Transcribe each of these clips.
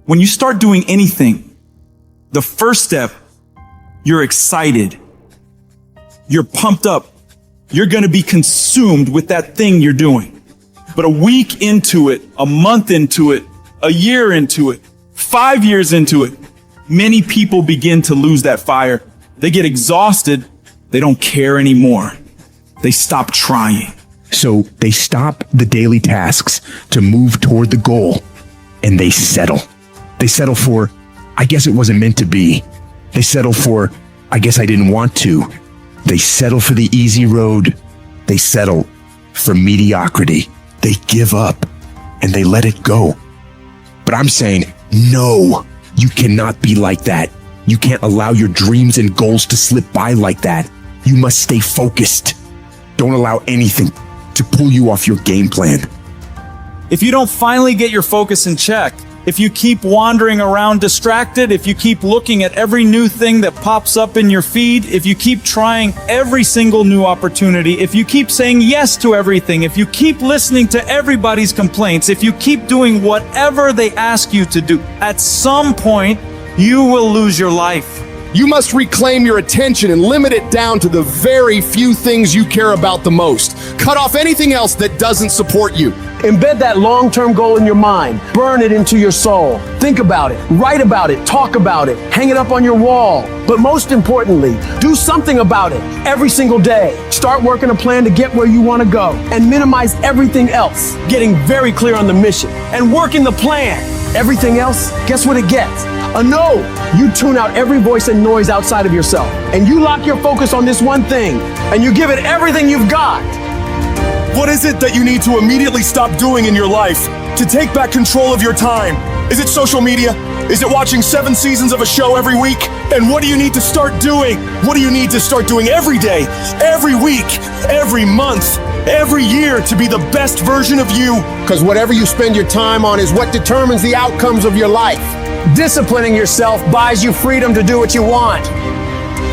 When you start doing anything, the first step, you're excited. You're pumped up. You're going to be consumed with that thing you're doing. But a week into it, a month into it, a year into it, 5 years into it, many people begin to lose that fire. They get exhausted. They don't care anymore. They stop trying. So they stop the daily tasks to move toward the goal, and they settle. They settle for, I guess it wasn't meant to be. They settle for, I guess I didn't want to. They settle for the easy road. They settle for mediocrity. They give up and they let it go. But I'm saying, no, you cannot be like that. You can't allow your dreams and goals to slip by like that. You must stay focused. Don't allow anything to pull you off your game plan. If you don't finally get your focus in check, if you keep wandering around distracted, if you keep looking at every new thing that pops up in your feed, if you keep trying every single new opportunity, if you keep saying yes to everything, if you keep listening to everybody's complaints, if you keep doing whatever they ask you to do, at some point, you will lose your life. You must reclaim your attention and limit it down to the very few things you care about the most. Cut off anything else that doesn't support you. Embed that long-term goal in your mind. Burn it into your soul. Think about it, write about it, talk about it, hang it up on your wall. But most importantly, do something about it every single day. Start working a plan to get where you want to go and minimize everything else. Getting very clear on the mission and working the plan. Everything else, guess what it gets? A no. You tune out every voice and noise outside of yourself, and you lock your focus on this one thing, and you give it everything you've got. What is it that you need to immediately stop doing in your life to take back control of your time? Is it social media? Is it watching 7 seasons of a show every week? And what do you need to start doing? What do you need to start doing every day, every week, every month, every year to be the best version of you? Because whatever you spend your time on is what determines the outcomes of your life. Disciplining yourself buys you freedom to do what you want.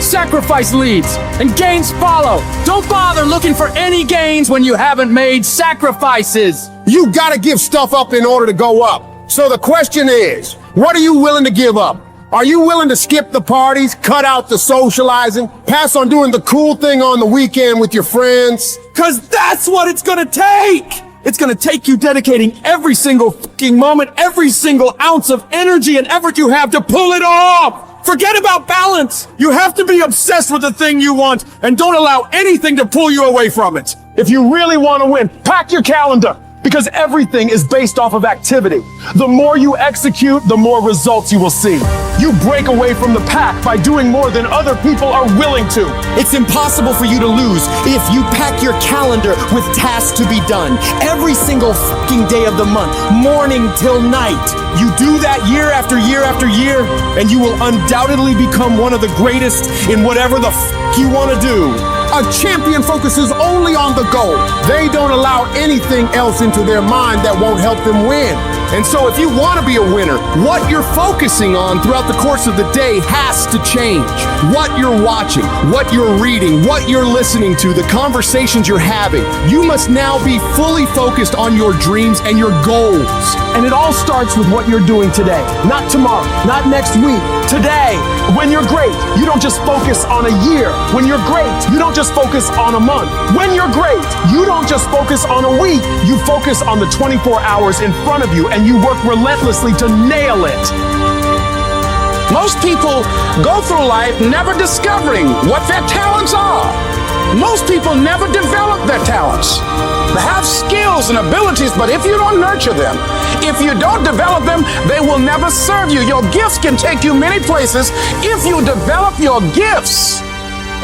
Sacrifice leads and gains follow. Don't bother looking for any gains when you haven't made sacrifices. You gotta give stuff up in order to go up. So the question is, what are you willing to give up? Are you willing to skip the parties, cut out the socializing, pass on doing the cool thing on the weekend with your friends? Because that's what it's gonna take! It's gonna take you dedicating every single fucking moment, every single ounce of energy and effort you have to pull it off! Forget about balance! You have to be obsessed with the thing you want and don't allow anything to pull you away from it. If you really want to win, pack your calendar. Because everything is based off of activity. The more you execute, the more results you will see. You break away from the pack by doing more than other people are willing to. It's impossible for you to lose if you pack your calendar with tasks to be done every single fucking day of the month, morning till night. You do that year after year after year, and you will undoubtedly become one of the greatest in whatever the you want to do. A champion focuses only on the goal. They don't allow anything else into their mind that won't help them win. And so if you want to be a winner, what you're focusing on throughout the course of the day has to change. What you're watching, what you're reading, what you're listening to, the conversations you're having. You must now be fully focused on your dreams and your goals. And it all starts with what you're doing today. Not tomorrow, not next week, today. When you're great, you don't just focus on a year. When you're great, you don't just focus on a month. When you're great, you don't just focus on a week. You focus on the 24 hours in front of you and you work relentlessly to nail it. Most people go through life never discovering what their talents are. Most people never develop their talents. They have skills and abilities, but if you don't nurture them, if you don't develop them, they will never serve you. Your gifts can take you many places if you develop your gifts.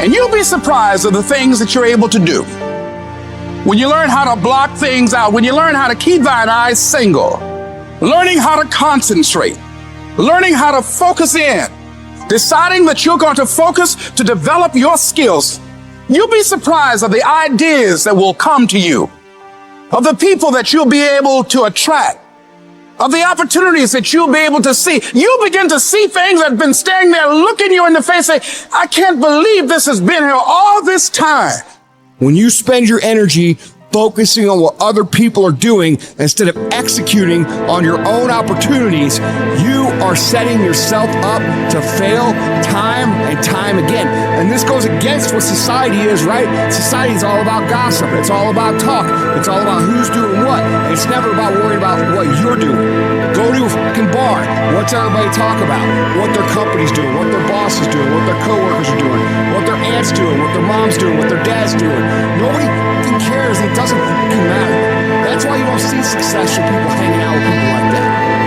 And you'll be surprised at the things that you're able to do. When you learn how to block things out, when you learn how to keep thine eyes single, learning how to concentrate, learning how to focus in, deciding that you're going to focus to develop your skills, you'll be surprised at the ideas that will come to you, of the people that you'll be able to attract, of the opportunities that you'll be able to see. You'll begin to see things that have been standing there looking you in the face and say, I can't believe this has been here all this time. When you spend your energy focusing on what other people are doing instead of executing on your own opportunities, you are setting yourself up to fail time and time again. And this goes against what society is, right? Society is all about gossip. It's all about talk. It's all about who's doing what. It's never about worrying about what you're doing. Go to a fucking bar. What's everybody talk about? What their company's doing, what their boss is doing, what their coworkers are doing, what their aunt's doing, what their mom's doing, what their dad's doing. Nobody fucking cares. It doesn't fucking matter. That's why you don't see successful people hanging out with people like that.